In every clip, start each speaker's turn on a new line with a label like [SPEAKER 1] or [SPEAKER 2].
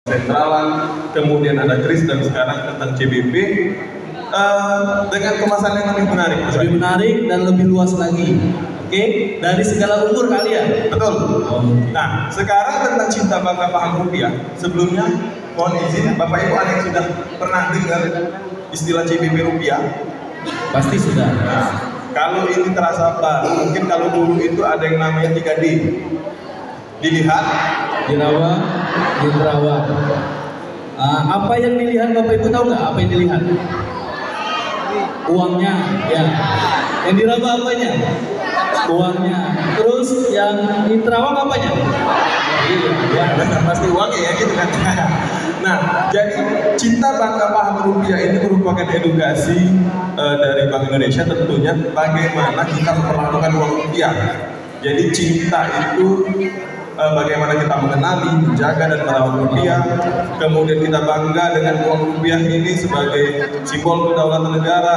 [SPEAKER 1] sentralan, kemudian ada kris dan sekarang tentang CBP dengan kemasan yang lebih menarik.
[SPEAKER 2] Lebih menarik dan lebih luas lagi. Oke, dari segala umur kali ya?
[SPEAKER 1] Betul. Nah, sekarang tentang cinta bangga paham rupiah. Sebelumnya, mohon izin, Bapak Ibu ada yang sudah pernah dengar istilah CBP rupiah?
[SPEAKER 2] Pasti sudah.
[SPEAKER 1] Nah, kalau ini terasa baru, mungkin kalau dulu itu ada yang namanya 3D. Dilihat,
[SPEAKER 2] Dirawat, diterawat. Apa yang dilihat Bapak Ibu tahu nggak? Apa yang dilihat? Uangnya, ya. Yang diraba apanya? Uangnya. Terus yang diterawang apanya?
[SPEAKER 1] iya, pasti uangnya ya gitu kan. Nah, jadi cinta bangga paham rupiah ini merupakan edukasi dari Bank Indonesia tentunya bagaimana kita memperlakukan uang rupiah. Jadi cinta itu bagaimana kita mengenali, menjaga dan merawat rupiah. Kemudian kita bangga dengan uang rupiah ini sebagai simbol kedaulatan negara,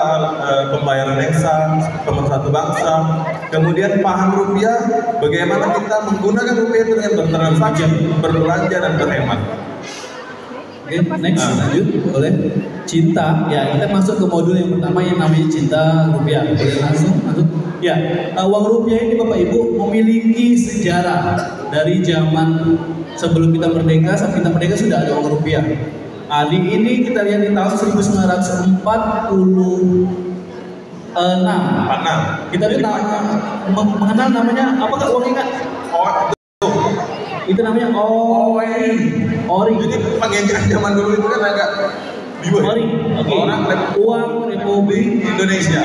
[SPEAKER 1] pembayaran yang sah, pemersatu bangsa. Kemudian paham rupiah, bagaimana kita menggunakan rupiah itu dengan bertransaksi, berbelanja dan berhemat.
[SPEAKER 2] Oke, next lanjut boleh. Cinta, ya kita masuk ke modul yang pertama yang namanya cinta rupiah. Boleh langsung masuk. Ya, uang rupiah ini Bapak Ibu memiliki sejarah dari zaman sebelum kita merdeka sampai kita merdeka sudah ada uang rupiah. Di ini kita lihat di tahun 1946. Kita mengenal namanya apakah uang ingat? Itu namanya ori.
[SPEAKER 1] Jadi pengejaran zaman dulu itu kan agak
[SPEAKER 2] Ori. Okay. Uang Republik
[SPEAKER 1] Indonesia.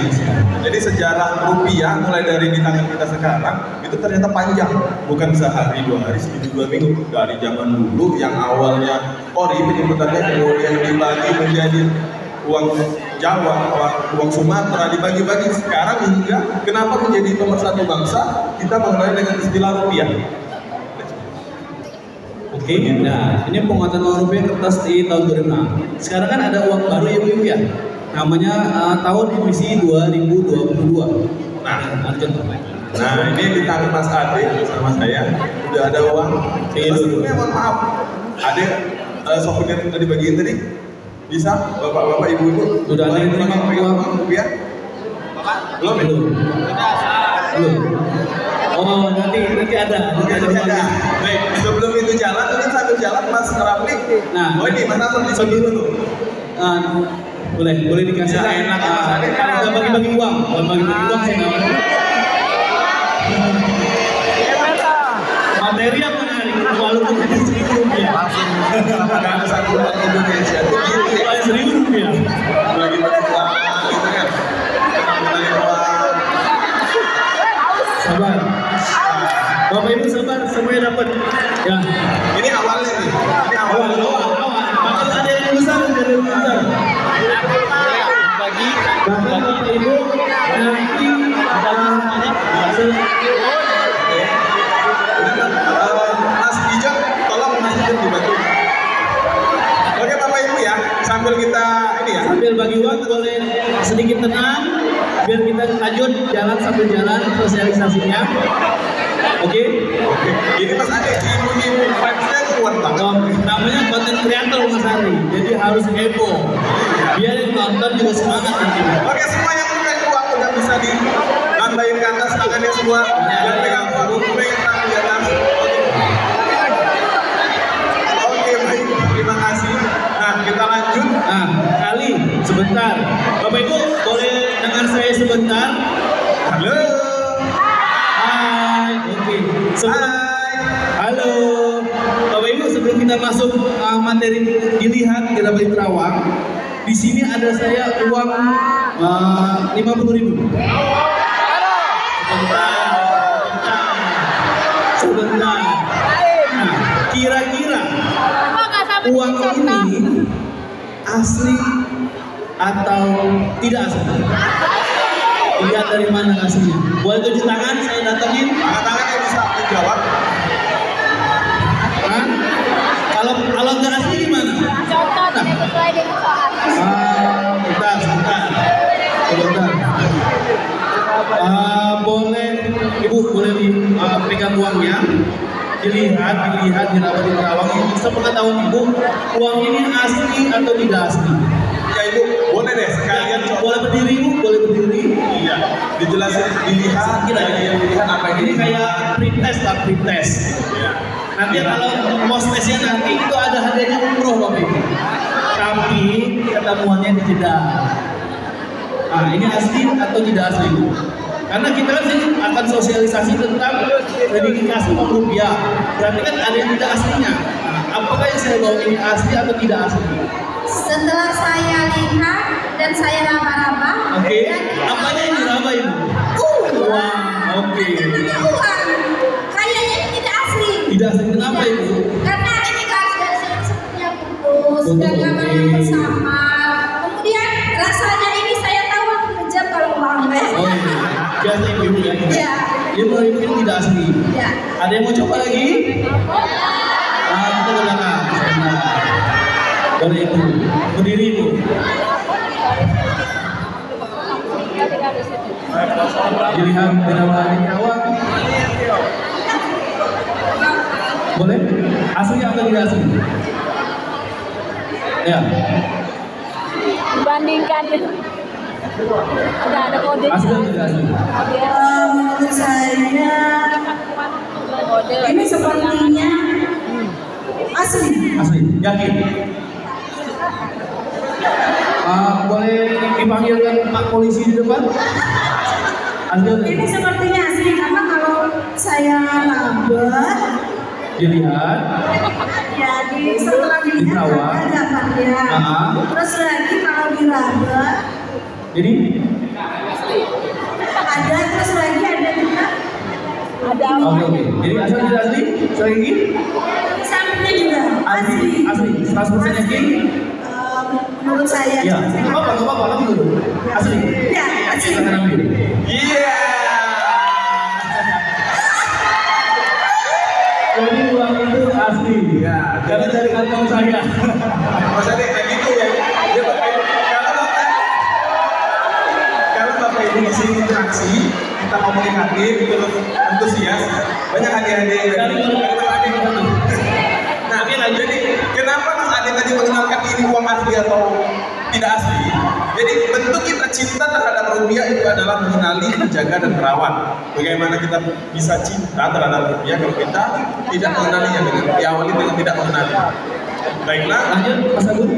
[SPEAKER 1] Jadi sejarah rupiah mulai dari di tangan kita sekarang itu ternyata panjang, bukan sehari, 2 hari, seminggu, 2 minggu. Dari zaman dulu yang awalnya ori penyebutannya kemudian dibagi menjadi uang Jawa, uang Sumatera dibagi-bagi sekarang hingga kenapa menjadi pemersatu bangsa kita mengenai dengan istilah rupiah.
[SPEAKER 2] Oke, nah ini penguatan uang rupiah kertas di tahun 2006. Sekarang kan ada uang baru ya Bu ya, namanya tahun emisi 2022. Nah,
[SPEAKER 1] ini di tangan Mas Ade bersama saya udah ada uang. Sebelumnya mohon maaf, Ade souvenir yang tadi bagiin tadi bisa bapak-bapak ibu-ibu
[SPEAKER 2] sudah ada yang terima uang
[SPEAKER 1] rupiah? Belum.
[SPEAKER 2] Oh nanti ada.
[SPEAKER 1] Baik, sebelum itu jalan, mungkin sambil jalan Mas Rafli.
[SPEAKER 2] Nah,
[SPEAKER 1] ini Mas Rafli dibagi dulu.
[SPEAKER 2] Boleh dikasih lah enak. Kita bagi-bagi uang, sih namanya. Materi yang menarik, walaupun itu Rp1.000.
[SPEAKER 1] Karena satu uang Indonesia itu gitu ya.
[SPEAKER 2] Rp1.000.
[SPEAKER 1] Bagi-bagi uang, gitu kan. Bagi uang.
[SPEAKER 2] Sabar. Bapak Ibu sabar, semuanya dapat. Ya.
[SPEAKER 1] Ini awalnya nih. Ini awal.
[SPEAKER 2] Bakal ada yang besar, Bagi Bapak Ibu nanti dalam
[SPEAKER 1] Mas Bijak, tolong Mas Bijak dibantu. Oke Bapak Ibu ya, sambil kita ini ya.
[SPEAKER 2] Sambil bagi uang boleh sedikit tenang, biar kita lanjut jalan sambil jalan sosialisasinya. Oke.
[SPEAKER 1] Ini Mas Ade, ibu-ibu vibes-nya kuat banget.
[SPEAKER 2] Namanya konten kreator Mas Ari, jadi harus heboh. Biar yang nonton juga semangat nanti.
[SPEAKER 1] Oke, semua yang pegang uang udah bisa ditambahin ke atas tangannya semua. Yang pegang uang, pegang tangan di atas. Oke, baik. Terima kasih. Nah, kita lanjut.
[SPEAKER 2] Nah, kali sebentar. Bapak Ibu boleh dengar saya sebentar?
[SPEAKER 1] Halo.
[SPEAKER 2] Halo, Bapak Ibu sebelum kita masuk materi dilihat kita beri terawang, di sini ada saya uang 50.000. Sebentar. Nah, kira-kira uang ini asli atau tidak asli? Lihat dari mana aslinya. Boleh tunjuk tangan, saya datangin.
[SPEAKER 1] Tangan yang bisa menjawab.
[SPEAKER 2] Kalau nggak asli gimana?
[SPEAKER 3] Contoh sesuai dengan soal.
[SPEAKER 2] Sebentar. Boleh Ibu boleh pegang uangnya. dilihat di Karawang ini. Sepengetahuan ibu, uang ini asli atau tidak asli?
[SPEAKER 1] Ya ibu, boleh deh sekalian coba.
[SPEAKER 2] Boleh berdiri ibu, boleh berdiri.
[SPEAKER 1] Iya, dijelasin, dilihat, yang dilihat apa
[SPEAKER 2] Ini kayak pretest lah, pretest.
[SPEAKER 1] Iya.
[SPEAKER 2] Nanti kalau mau spesial nanti itu ada hadiahnya umroh Bapak Ibu. Tapi ketemuannya di Jeddah. Nah, ini asli atau tidak asli? Karena kita kan sih akan sosialisasi tentang verifikasi uang rupiah. Berarti kan ada yang tidak aslinya. Nah, apakah yang saya bawa ini asli atau tidak asli?
[SPEAKER 3] Setelah saya lihat dan saya raba-raba.
[SPEAKER 2] Oke. Apanya yang diraba Ibu? Uang. Oke.
[SPEAKER 3] Ini uang. Kayaknya ini tidak asli.
[SPEAKER 2] Tidak asli kenapa Ibu?
[SPEAKER 3] Karena ini garis saya sepertinya putus dan gambarnya bersama. Kemudian rasanya ini saya tahu aku kejam kalau uangnya.
[SPEAKER 2] Oh iya. Biasa Ibu ya.
[SPEAKER 3] Iya.
[SPEAKER 2] Ibu ini tidak asli.
[SPEAKER 3] Iya.
[SPEAKER 2] Ada yang mau coba lagi? Nah, kita ke belakang. Boleh Ibu. Berdiri Ibu. Dilihat beberapa hari awal. Boleh? Asli atau tidak asli? Ya.
[SPEAKER 3] Dibandingkan. Udah ada kode.
[SPEAKER 2] Asli atau tidak asli?
[SPEAKER 3] Menurut saya ini sepertinya asli.
[SPEAKER 2] Asli. Yakin? Boleh dipanggilkan Pak Polisi di depan? Asli atau
[SPEAKER 3] Ini
[SPEAKER 2] tidak?
[SPEAKER 3] sepertinya asli karena kalau saya raba,
[SPEAKER 2] Dilihat.
[SPEAKER 3] ya setelah
[SPEAKER 2] Di
[SPEAKER 3] dilihat
[SPEAKER 2] bawah.
[SPEAKER 3] ada gambarnya. Terus lagi kalau diraba
[SPEAKER 2] Jadi
[SPEAKER 3] ada, terus lagi ada juga. Ada
[SPEAKER 2] oke. Jadi asli tidak asli? Sekali lagi?
[SPEAKER 3] sampingnya juga
[SPEAKER 2] Asli.
[SPEAKER 3] asli.
[SPEAKER 2] 100% yakin?
[SPEAKER 3] Menurut saya.
[SPEAKER 2] Ya. Nggak apa-apa, ambil dulu. Asli.
[SPEAKER 3] Ya, asli.
[SPEAKER 2] Silakan ambil.
[SPEAKER 1] Iya.
[SPEAKER 2] Jadi uang itu asli.
[SPEAKER 1] Ya.
[SPEAKER 2] Karena dari kantong saya.
[SPEAKER 1] Mas Ade kayak gitu ya. Dia Bapak Ibu, kalau Bapak Ibu di sini interaksi, kita komunikatif, terus antusias, banyak hadiah-hadiah yang dari Bapak Ade. Nah, jadi kenapa Mas Ade tadi mengenalkan ini uang asli atau tidak asli? Jadi bentuk kita cinta terhadap rupiah itu adalah mengenali, menjaga, dan merawat. Bagaimana kita bisa cinta terhadap rupiah kalau kita tidak mengenalinya, dengan diawali dengan tidak mengenali. Baiklah.
[SPEAKER 2] Lanjut, Mas Agung.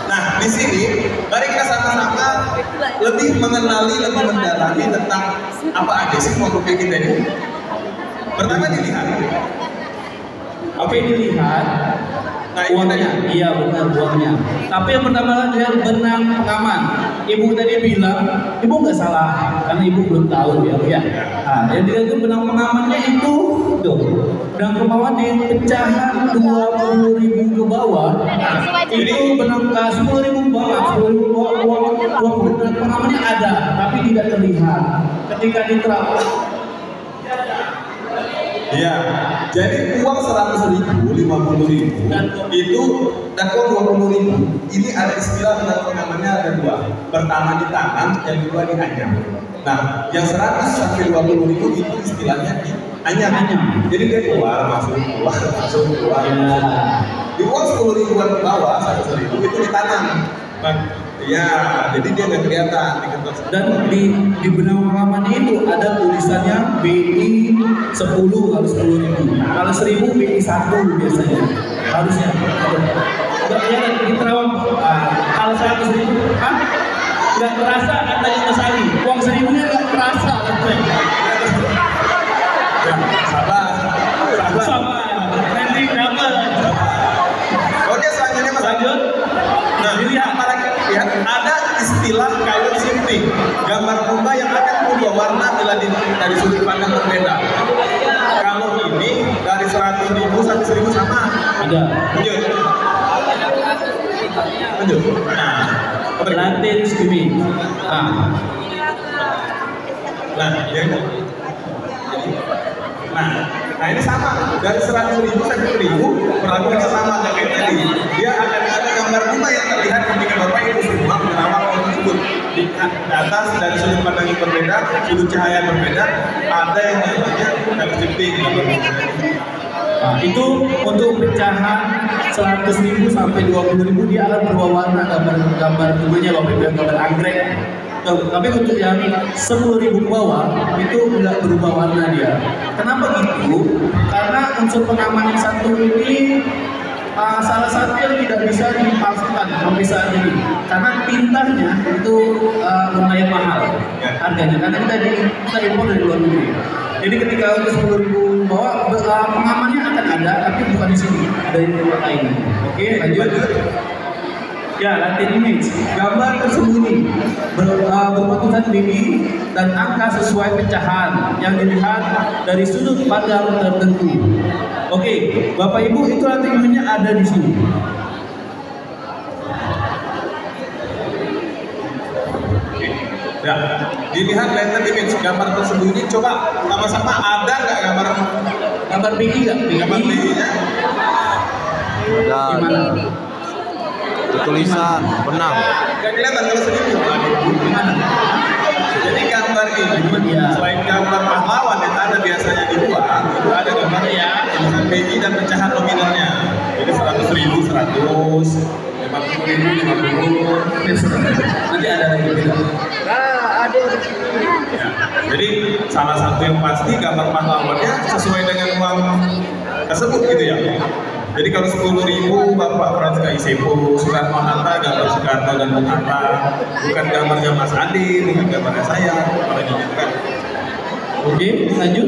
[SPEAKER 1] Nah, di sini mari kita sama-sama lebih mengenali, lebih mendalami tentang apa aja sih uang rupiah kita ini. Pertama dilihat.
[SPEAKER 2] Oke, dilihat
[SPEAKER 1] Nah,
[SPEAKER 2] uangnya. Iya benar uangnya. Tapi yang pertama lihat benang pengaman. Ibu tadi bilang, ibu nggak salah karena ibu belum tahu ya. Nah, yang dilihat itu benang pengamannya itu tuh. Benang pengaman di pecahan 20.000 ke bawah. Itu benang 10.000 ke bawah. 10.000 uang benang pengamannya ada, tapi tidak terlihat. Ketika diterapkan.
[SPEAKER 1] Iya, jadi uang 100.000, 50.000 itu dan uang 20.000 ini ada istilah namanya ada dua. Pertama di tangan, yang kedua di anyam. Nah, yang 100 sampai 20.000 itu istilahnya di anyam. Jadi dia keluar masuk keluar.
[SPEAKER 2] Ya.
[SPEAKER 1] Di uang 10.000-an ke bawah 100.000 itu di tangan. Iya, jadi dia nggak kelihatan di kertas.
[SPEAKER 2] Dan di benang pengaman itu ada tulisannya BI 10 harus 10.000. Kalau 1.000 BI 1 biasanya. Harusnya. Enggak kelihatan di Terawang. Kalau 100.000, nggak terasa katanya Mas Ali. Uang 1.000-nya nggak terasa katanya.
[SPEAKER 1] Ya, sabar.
[SPEAKER 2] Sama. Trending dapat.
[SPEAKER 1] Oke, selanjutnya Mas
[SPEAKER 2] Lanjut.
[SPEAKER 1] Nah, dilihat lihat ada istilah color shifting, gambar bunga yang akan berubah warna bila dari sudut pandang berbeda. Kalau ini dari 100.000 sampai 1.000 sama.
[SPEAKER 2] Ada.
[SPEAKER 1] Lanjut. Lanjut. Nah,
[SPEAKER 2] Latin skimming.
[SPEAKER 1] Nah, ya. Nah ini sama dari 100.000 sampai 1.000 perlakuannya sama kayak tadi. Dia akan ada gambar bunga yang terlihat ketika Bapak Ibu semua merawat uang tersebut. Di atas dari sudut pandang yang berbeda, sudut cahaya yang berbeda, ada yang namanya color shifting.
[SPEAKER 2] Nah, itu untuk pecahan 100.000 sampai 20.000 dia akan berubah warna gambar tubuhnya Bapak Ibu, gambar anggrek. Tapi untuk yang 10.000 ke bawah itu nggak berubah warna dia. Kenapa gitu? Karena unsur pengaman yang satu ini salah satu yang tidak bisa dipalsukan sampai saat ini, karena tintanya itu lumayan mahal harganya, karena kita impor dari luar negeri. Jadi ketika untuk 10.000 bawah pengamannya akan ada, tapi bukan di sini, ada di tempat lain. Oke, lanjut. Ya, latin image, gambar tersembunyi berbentukan mimi dan angka sesuai pecahan yang dilihat dari sudut pandang tertentu. Oke, Bapak Ibu, itu latin image-nya ada di sini.
[SPEAKER 1] Ya, dilihat latin image gambar tersembunyi. Coba sama-sama ada nggak gambar
[SPEAKER 2] BI nggak?
[SPEAKER 1] Gambar BI-nya?
[SPEAKER 4] Ada.
[SPEAKER 2] Gimana?
[SPEAKER 4] Tulisan benang.
[SPEAKER 1] Nggak kelihatan kalau sedikit.
[SPEAKER 2] Gimana?
[SPEAKER 1] Jadi gambar ini selain gambar pahlawan yang ada biasanya di luar, itu ada gambar ya tulisan BI dan pecahan nominalnya. Jadi 100.000, 100, 50.000, 50.
[SPEAKER 2] Nanti ada lagi beda.
[SPEAKER 1] Ya. Jadi salah satu yang pasti gambar pahlawannya sesuai dengan uang tersebut gitu ya. Jadi kalau 10.000 Bapak Frans Kaisepo, Soekarno-Hatta, gambar Soekarno dan Bung Hatta, bukan gambarnya Mas Andi, bukan gambarnya saya, apalagi gitu kan.
[SPEAKER 2] Oke, lanjut.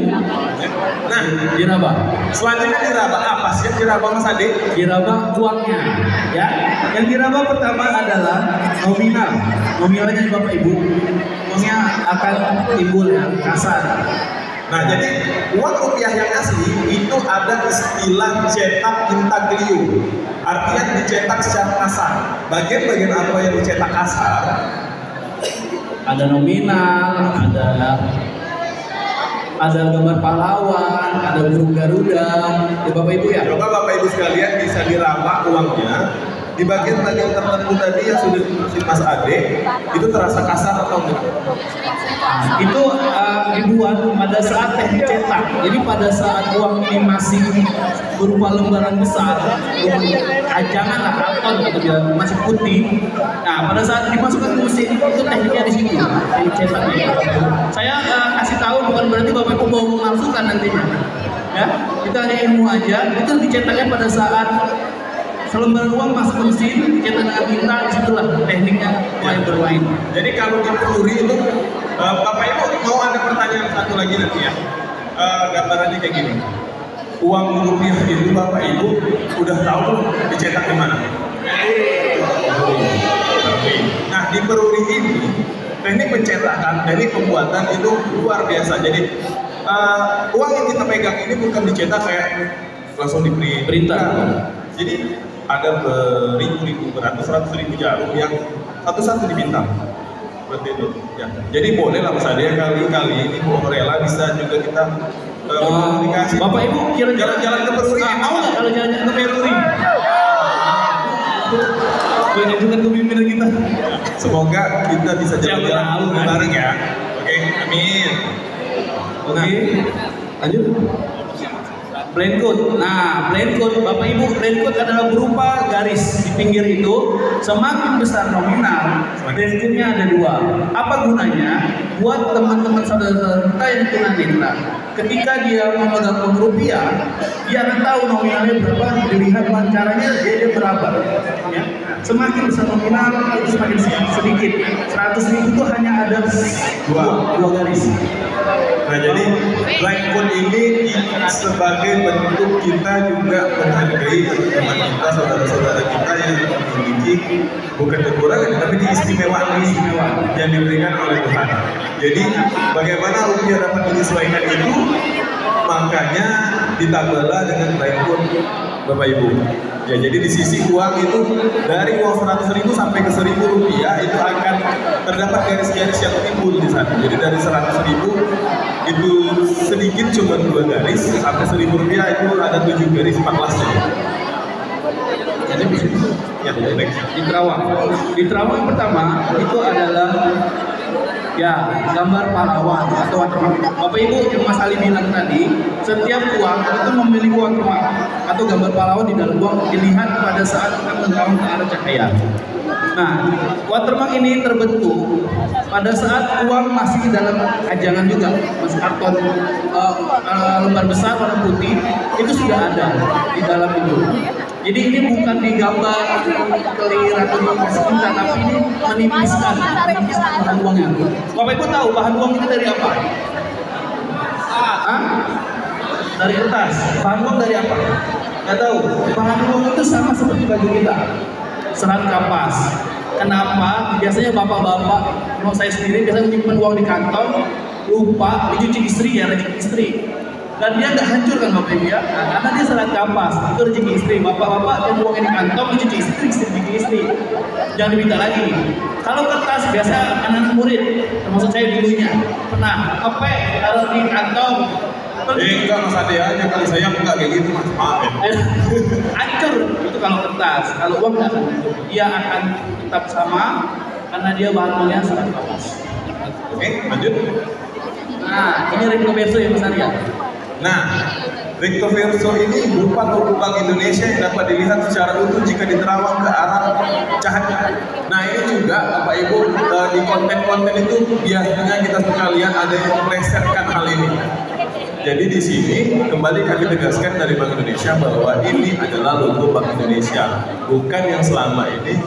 [SPEAKER 1] Nah,
[SPEAKER 2] Diraba.
[SPEAKER 1] selanjutnya diraba apa sih diraba Mas Andi?
[SPEAKER 2] Diraba uangnya, ya. Yang diraba pertama adalah nominal. Nominalnya Bapak Ibu, uangnya akan timbul yang kasar.
[SPEAKER 1] Nah, jadi uang rupiah yang asli itu ada istilah cetak intaglio. Artinya dicetak secara kasar. Bagian-bagian apa yang dicetak kasar?
[SPEAKER 2] Ada nominal, ada gambar pahlawan, ada burung Garuda. Ya Bapak Ibu ya.
[SPEAKER 1] Coba Bapak Ibu sekalian bisa diraba uangnya. Di bagian-bagian tertentu tadi yang sudah ditulis Mas Ade, itu terasa kasar atau enggak?
[SPEAKER 2] Itu dibuat pada saat teknik cetak. Jadi pada saat uang ini masih berupa lembaran besar, jangan lah karton gitu dia masih putih. Nah, pada saat dimasukkan ke mesin itu tekniknya di situ, teknik cetaknya. Saya kasih tahu bukan berarti Bapak Ibu mau memalsukan nantinya. Ya, kita hanya ilmu aja. Itu dicetaknya pada saat selembaran uang masuk ke mesin, cetak dengan tinta, disitulah tekniknya mulai bermain.
[SPEAKER 1] Jadi kalau di Peluri itu, Bapak Ibu mau ada pertanyaan satu lagi nanti ya. Gambarannya kayak gini. Uang rupiah itu Bapak Ibu udah tahu dicetak di mana? Nah, di Peluri ini teknik pencetakan, teknik pembuatan itu luar biasa. Jadi uang yang kita pegang ini bukan dicetak kayak langsung di
[SPEAKER 2] Printer.
[SPEAKER 1] Jadi ada beribu-ribu, beratus-ratus-ribu jarum yang satu-satu dibintang. Seperti itu. Ya. Jadi boleh lah Mas Ade kali-kali ini mau rela bisa juga kita komunikasi.
[SPEAKER 2] Bapak Ibu kira
[SPEAKER 1] jalan-jalan ke Peluri.
[SPEAKER 2] Mau nggak kalau jalan-jalan ke Peluri? Banyak juga pemimpin kita.
[SPEAKER 1] Semoga kita bisa jalan-jalan bareng ya. Oke, amin.
[SPEAKER 2] Oke, lanjut. Plain code. Nah, plain code Bapak Ibu, plain code adalah berupa garis di pinggir itu. Semakin besar nominal, plain code-nya ada dua. Apa gunanya? Buat teman-teman saudara-saudara kita yang tunanetra. Ketika dia memegang uang rupiah, dia akan tahu nominalnya berapa. Dilihat caranya dia berapa. Ya. Semakin besar nominal itu semakin sedikit. 100.000 itu hanya ada dua garis.
[SPEAKER 1] Nah, jadi black code ini sebagai bentuk kita juga menghargai teman kita, saudara-saudara kita yang memiliki bukan kekurangan tapi diistimewaan yang diberikan oleh Tuhan. Jadi bagaimana rupiah dapat menyesuaikan itu? Makanya ditambahlah dengan black code Bapak Ibu. Ya, jadi di sisi uang itu dari uang 100.000 sampai ke 1.000 rupiah itu akan terdapat garis-garis yang timbul di sana. Jadi dari 100.000 itu sedikit cuma 2 garis, sampai 1.000 rupiah itu ada 7 garis 14 ya.
[SPEAKER 2] Jadi di situ
[SPEAKER 1] Ya, next.
[SPEAKER 2] di terawang. Di terawang pertama itu adalah Ya, gambar pahlawan atau watermark. Bapak Ibu yang Mas Ali bilang tadi, setiap uang itu memiliki watermark atau gambar pahlawan di dalam uang dilihat pada saat kita menggaung ke arah cahaya. Nah, watermark ini terbentuk pada saat uang masih di dalam ajangan juga, mas karton lembar besar warna putih itu sudah ada di dalam itu. Jadi ini bukan digambar kelir atau dikasih tinta, tapi ini menipiskan bahan uangnya. Bapak Ibu tahu bahan uang itu dari apa? Dari kertas. Bahan uang dari apa? Nggak tahu. Bahan uang itu sama seperti baju kita, serat kapas. Kenapa? Biasanya bapak-bapak, mau saya sendiri biasanya menyimpan uang di kantong, lupa dicuci istri ya, rezeki istri. Dan dia nggak hancur kan Bapak Ibu ya, karena dia serat kapas, itu rezeki istri. Bapak-bapak yang uang di kantong dicuci istri, rezeki istri. Jangan diminta lagi. Kalau kertas biasa anak-anak murid, termasuk saya dulunya pernah apa taruh di kantong.
[SPEAKER 1] Enggak Mas Ade aja kali, saya enggak kayak gitu Mas. Maaf ya.
[SPEAKER 2] Hancur itu kalau kertas, kalau uang nggak akan hancur. Dia akan tetap sama karena dia bahan uangnya serat kapas.
[SPEAKER 1] Oke, lanjut.
[SPEAKER 2] Nah, ini recto verso ya Mas Arya.
[SPEAKER 1] Nah, recto verso ini berupa logo Bank Indonesia yang dapat dilihat secara utuh jika diterawang ke arah cahaya. Nah, ini juga Bapak Ibu di konten-konten itu biasanya kita suka lihat ada yang melesetkan hal ini. Jadi di sini kembali kami tegaskan dari Bank Indonesia bahwa ini adalah logo Bank Indonesia, bukan yang selama ini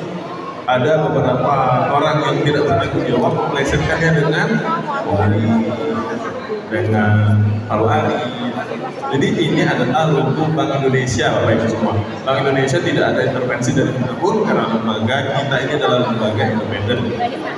[SPEAKER 1] ada beberapa orang yang tidak bertanggung jawab melesetkannya dengan Palu Ali. Jadi ini adalah logo Bank Indonesia Bapak Ibu semua. Bank Indonesia tidak ada intervensi dari manapun karena lembaga kita ini adalah lembaga independen.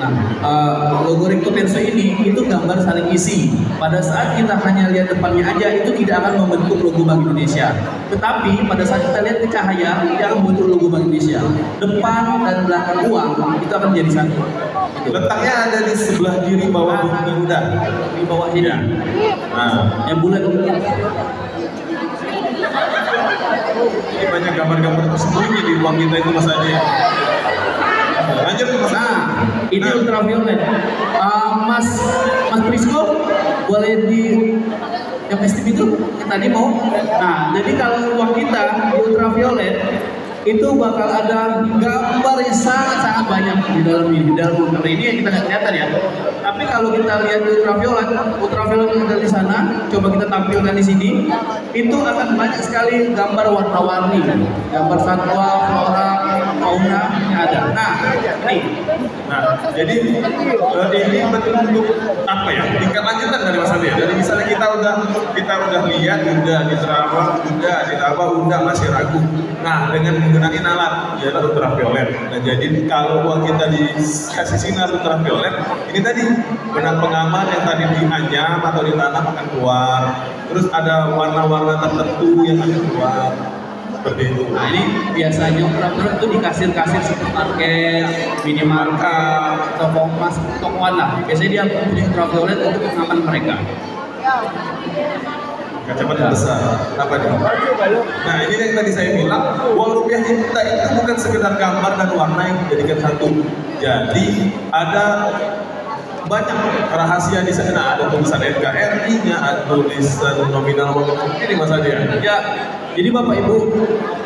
[SPEAKER 2] Nah, logo recto verso ini itu gambar saling isi. Pada saat kita hanya lihat depannya aja itu tidak akan membentuk logo Bank Indonesia. Tetapi pada saat kita lihat ke cahaya dia akan membentuk logo Bank Indonesia. Depan dan belakang uang itu akan menjadi satu.
[SPEAKER 1] Letaknya ada di sebelah kiri bawah Garuda.
[SPEAKER 2] Di bawah ini.
[SPEAKER 1] Ya. Nah,
[SPEAKER 2] Yang bulat.
[SPEAKER 1] ini banyak gambar-gambar tersembunyi di uang kita itu Mas Ade. Lanjut Mas.
[SPEAKER 2] Nah, ini ultraviolet. Mas Prisco boleh di yang STB itu yang tadi mau. Nah, jadi kalau uang kita di ultraviolet itu bakal ada gambar yang sangat banyak di dalam ini. Di dalam gambar ini yang kita nggak kelihatan ya. Tapi kalau kita lihat ultraviolet yang ada di sana, coba kita tampilkan di sini, itu akan banyak sekali gambar warna-warni, gambar satwa, flora, fauna yang ada. Nah, ini.
[SPEAKER 1] Nah, jadi ini bentuk apa ya? Tingkat lanjutan dari Mas Ade. Jadi misalnya kita udah lihat, udah diterawang, udah ditambah, udah masih ragu. Nah, dengan menggunakan alat yaitu ultraviolet. Nah, jadi kalau uang kita dikasih sinar ultraviolet, ini tadi benang pengaman yang tadi dianyam atau ditanam akan keluar. Terus ada warna-warna tertentu yang akan keluar. Seperti itu.
[SPEAKER 2] Nah, ini biasanya ultraviolet itu di kasir-kasir supermarket, minimarket, toko emas, toko warna. Biasanya dia punya ultraviolet untuk pengaman mereka.
[SPEAKER 1] Kacamata besar, apa nih? Nah, ini yang tadi saya bilang, uang rupiah kita itu bukan sekedar gambar dan warna yang dijadikan satu. Jadi ada banyak rahasia di sana. Ada tulisan NKRI-nya, ada tulisan nominal uang ini Mas Ade.
[SPEAKER 2] Ya, jadi Bapak Ibu,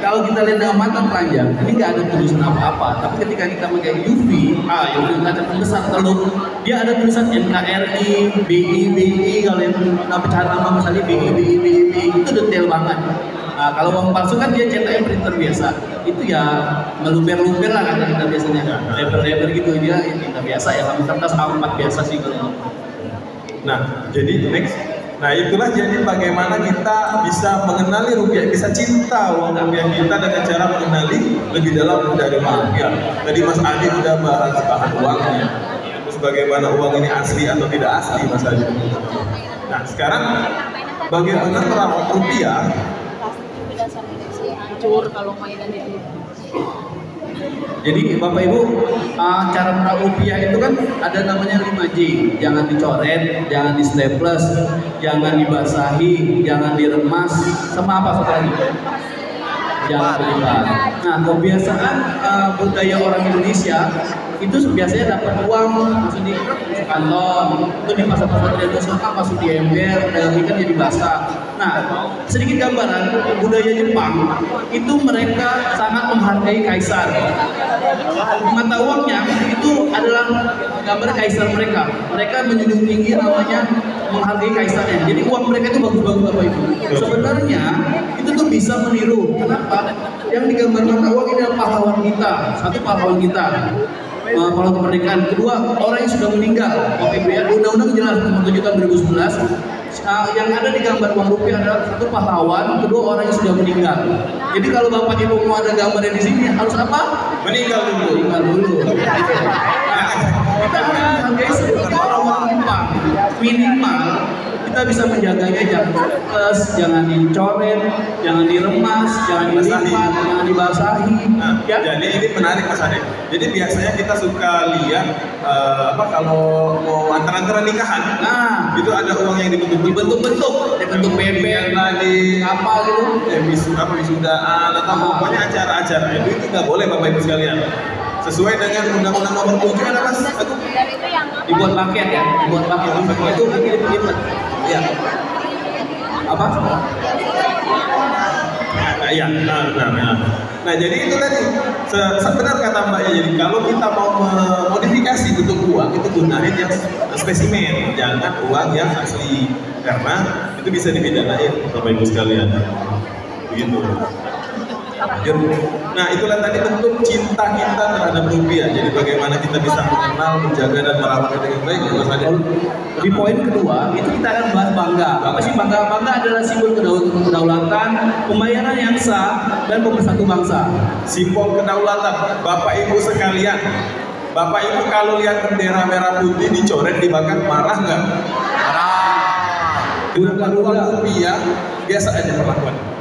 [SPEAKER 2] kalau kita lihat dengan mata telanjang, ini nggak ada tulisan apa-apa. Tapi ketika kita pakai UV kaca besar teluk, dia ada tulisan NKRI, BI, kalau yang pecahan nama misalnya BI, itu detail banget. Nah, kalau uang palsu kan dia cetaknya printer biasa, itu ya meluber-luber lah kata kita biasanya, lebar-lebar gitu dia kita biasa ya, sama kertas A4 biasa sih kalau.
[SPEAKER 1] Nah, jadi next. Nah, itulah jadi bagaimana kita bisa mengenali rupiah, bisa cinta uang rupiah kita dengan cara mengenali lebih dalam dari rupiah. Tadi Mas Adi sudah bahas bahan uangnya, terus bagaimana uang ini asli atau tidak asli Mas Adi. Nah, sekarang bagaimana merawat rupiah?
[SPEAKER 3] Hancur kalau mainan itu.
[SPEAKER 2] Jadi Bapak Ibu, cara merawat rupiah itu kan ada namanya 5J. Jangan dicoret, jangan di staples, jangan dibasahi, jangan diremas, sama apa satu lagi? Jangan berlipat. Nah, kebiasaan budaya orang Indonesia itu biasanya dapat uang masuk di kantong, itu di pasar-pasar tradisional masuk di ember, ikan jadi basah. Nah, sedikit gambaran budaya Jepang itu mereka sangat menghargai kaisar. Mata uangnya itu adalah gambar kaisar mereka. Mereka menjunjung tinggi namanya menghargai kaisarnya. Jadi uang mereka itu bagus-bagus Bapak Ibu. Sebenarnya itu tuh bisa meniru. Kenapa? Yang digambar mata uang ini adalah pahlawan kita. Satu pahlawan kita. Pahlawan kemerdekaan. Kedua, orang yang sudah meninggal. Bapak Ibu ya, undang-undang jelas nomor 7 tahun 2011. Yang ada di gambar uang rupiah adalah satu pahlawan, kedua orang yang sudah meninggal. Jadi kalau Bapak Ibu mau ada gambarnya di sini harus apa?
[SPEAKER 1] Meninggal dulu.
[SPEAKER 2] Meninggal dulu. Nah, kita menghargai seperti orang-orang Jepang. Minimal kita bisa menjaganya jangan diketes, jangan dicoret, jangan diremas, jangan dilipat, jangan dibasahi.
[SPEAKER 1] Nah,
[SPEAKER 2] Ya.
[SPEAKER 1] jadi ini menarik Mas Ade. Jadi biasanya kita suka lihat kalau mau antara nikahan,
[SPEAKER 2] Nah,
[SPEAKER 1] itu ada uang yang
[SPEAKER 2] dibentuk-bentuk, dibentuk bebek,
[SPEAKER 1] lagi
[SPEAKER 2] apa gitu.
[SPEAKER 1] wisudaan atau pokoknya acara-acara itu nggak boleh Bapak Ibu sekalian. Sesuai dengan Undang-Undang Nomor 7 ada Mas.
[SPEAKER 2] Dibuat paket ya, dibuat paket itu dilipat. Ya. Apa?
[SPEAKER 1] Nah, iya, nah, jadi itu tadi sebenarnya kata Mbaknya. Jadi kalau kita mau memodifikasi bentuk uang itu gunain yang spesimen, jangan uang yang asli karena itu bisa dipidanain Bapak Ibu sekalian. Begitu. Nah, itulah tadi bentuk cinta kita terhadap rupiah. Jadi bagaimana kita bisa mengenal, menjaga dan merawatnya dengan baik. Mas Ade.
[SPEAKER 2] Di poin kedua itu kita akan bahas bangga. Apa sih bangga? Bangga adalah simbol kedaulatan, pembayaran yang sah, dan pemersatu bangsa.
[SPEAKER 1] Simbol kedaulatan. Bapak Ibu sekalian, Bapak Ibu kalau lihat bendera merah putih dicoret dibakar marah nggak? Marah. Dengan uang rupiah biasa aja perlakuan.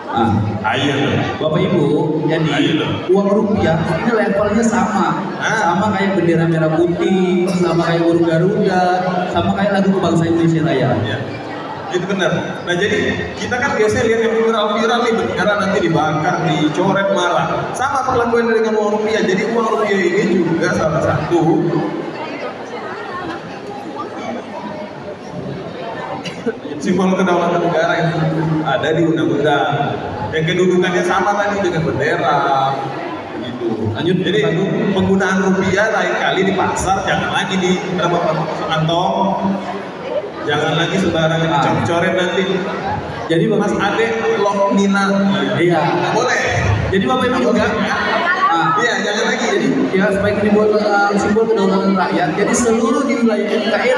[SPEAKER 2] Nah,
[SPEAKER 1] Ayo,
[SPEAKER 2] Bapak Ibu, jadi
[SPEAKER 1] Ayo.
[SPEAKER 2] uang rupiah ini levelnya sama, sama kayak bendera merah putih, sama kayak burung Garuda, sama kayak lagu kebangsaan Indonesia Raya.
[SPEAKER 1] ya. Itu benar. Nah jadi kita kan biasanya lihat yang viral-viral nih bendera nanti dibakar, dicoret marah. Sama perlakuan dengan uang rupiah. Jadi uang rupiah ini juga salah satu simbol kedaulatan negara yang ada di undang-undang. Yang kedudukannya sama tadi dengan bendera. Gitu.
[SPEAKER 2] Lanjut.
[SPEAKER 1] Jadi penggunaan rupiah lain kali di pasar, jangan lagi di kantong, jangan lagi sembarangan dicoret nanti.
[SPEAKER 2] Jadi
[SPEAKER 1] Mas Ade lock Nina,
[SPEAKER 2] Iya.
[SPEAKER 1] nggak boleh.
[SPEAKER 2] Jadi Bapak Ibu juga. Nah,
[SPEAKER 1] Iya, jangan lagi.
[SPEAKER 2] jadi ya supaya dibuat simbol kedaulatan rakyat. Jadi seluruh di wilayah NKRI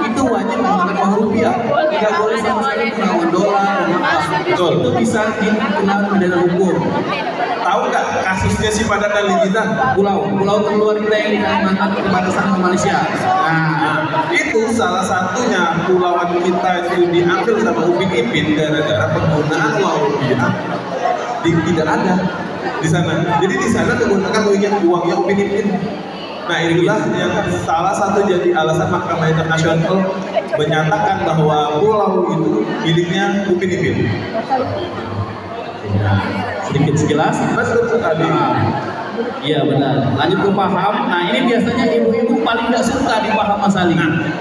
[SPEAKER 2] itu wajib menggunakan uang rupiah. Tidak boleh sama sekali menggunakan dolar dan emas.
[SPEAKER 1] Betul.
[SPEAKER 2] Itu bisa dikenal pidana hukum.
[SPEAKER 1] Tahu nggak kasusnya si Padat dan Ligitan?
[SPEAKER 2] Pulau terluar kita yang di Kalimantan perbatasan ke Malaysia.
[SPEAKER 1] Nah, itu salah satunya pulauan kita itu diambil sama Upin Ipin gara-gara penggunaan uang rupiah tidak ada di sana. Jadi di sana menggunakan uangnya Upin Ipin. Nah, inilah yang salah satu jadi alasan Mahkamah Internasional menyatakan bahwa pulau itu miliknya Upin Ipin.
[SPEAKER 2] Sedikit sekilas.
[SPEAKER 1] Betul tadi.
[SPEAKER 2] Iya benar. Lanjut ke paham. Nah ini biasanya ibu-ibu paling nggak suka di paham masalah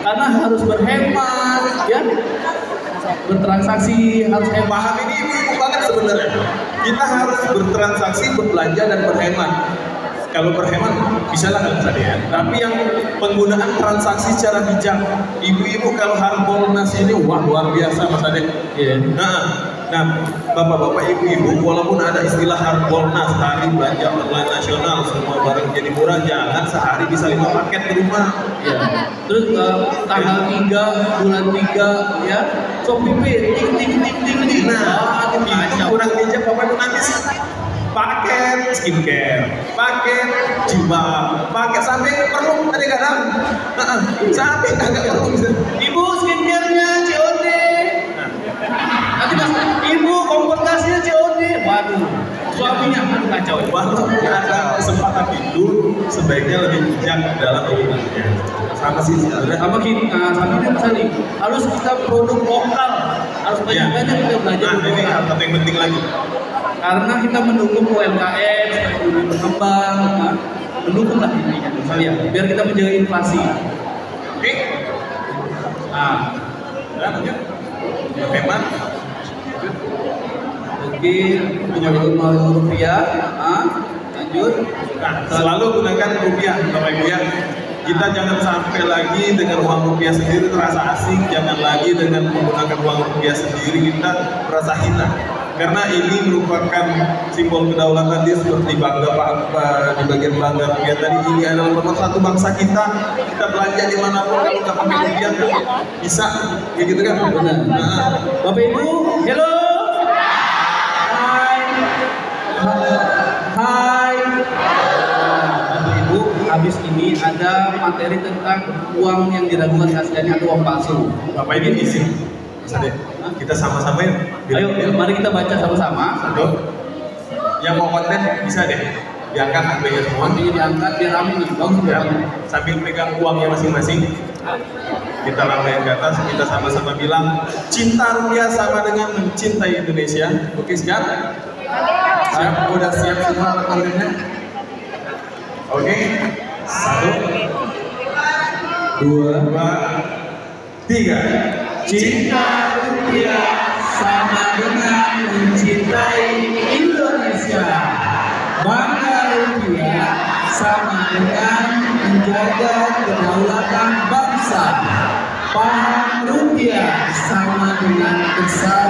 [SPEAKER 2] karena harus berhemat, ya, bertransaksi harus hemat.
[SPEAKER 1] Paham ini ibu-ibu banget sebenarnya. Kita harus bertransaksi, berbelanja dan berhemat. Kalau berhemat bisa lah nggak tadi ya. Tapi yang penggunaan transaksi secara bijak, ibu-ibu kalau Harbolnas ini wah luar biasa Mas Ade.
[SPEAKER 2] Iya.
[SPEAKER 1] Nah, bapak-bapak, ibu-ibu, walaupun ada istilah Harbolnas, hari belanja online nasional, semua barang jadi murah, jangan sehari bisa 5 paket ke rumah.
[SPEAKER 2] Ya. Terus tanggal 3 bulan 3 ya, Shopee Pay ting.
[SPEAKER 1] Nah, itu kurang bijak bapak nanti sih. Paket skincare, paket jilbab, paket sampai perlu kadang-kadang, sampai nggak perlu.
[SPEAKER 2] Ibu skincare-nya COD. Nanti mas, ibu komportasinya COD. Waduh, suaminya aduh kacau.
[SPEAKER 1] Walaupun ada kesempatan tidur, sebaiknya lebih bijak dalam penggunaannya. Sama sih,
[SPEAKER 2] Sama kita misalnya harus kita produk lokal, harus banyak-banyak kita belajar.
[SPEAKER 1] Nah, ini satu yang penting lagi.
[SPEAKER 2] Karena kita mendukung UMKM supaya lebih berkembang, nah, mendukunglah intinya, misalnya, biar kita menjaga inflasi.
[SPEAKER 1] Oke.
[SPEAKER 2] Nah,
[SPEAKER 1] Lanjut. Hemat.
[SPEAKER 2] oke, melalui rupiah, lanjut.
[SPEAKER 1] Nah, selalu gunakan rupiah, Bapak Ibu ya. Kita jangan sampai lagi dengan uang rupiah sendiri terasa asing, jangan lagi dengan menggunakan uang rupiah sendiri kita merasa hina. Karena ini merupakan simbol kedaulatan dia seperti bangga Pak di bagian bangga rupiah tadi, ini adalah nomor satu bangsa kita. Kita belanja di manapun kalau nggak pakai rupiah nggak bisa, kayak gitu kan?
[SPEAKER 2] Benar.
[SPEAKER 1] Nah,
[SPEAKER 2] Bapak Ibu, hello. Hai. Hai. Bapak Ibu, habis ini ada materi tentang uang yang diragukan aslinya atau uang palsu.
[SPEAKER 1] Bapak ini isi. Bisa deh. Kita sama-sama ya.
[SPEAKER 2] Ayo, mari kita baca sama-sama.
[SPEAKER 1] Satu. Yang mau konten bisa deh. Diangkat HP-nya semua.
[SPEAKER 2] Nanti diangkat biar rame nih, bagus
[SPEAKER 1] Ya,
[SPEAKER 2] ya.
[SPEAKER 1] sambil pegang uangnya masing-masing. Kita lambaikan ke atas, kita sama-sama bilang cinta rupiah sama dengan mencintai Indonesia. Oke, siap? Siap? Udah siap semua rekordernya? Oke. 1, 2, 3.
[SPEAKER 2] Cinta rupiah sama dengan mencintai Indonesia. Bangga rupiah sama dengan menjaga kedaulatan bangsa. Paham rupiah sama dengan bersatu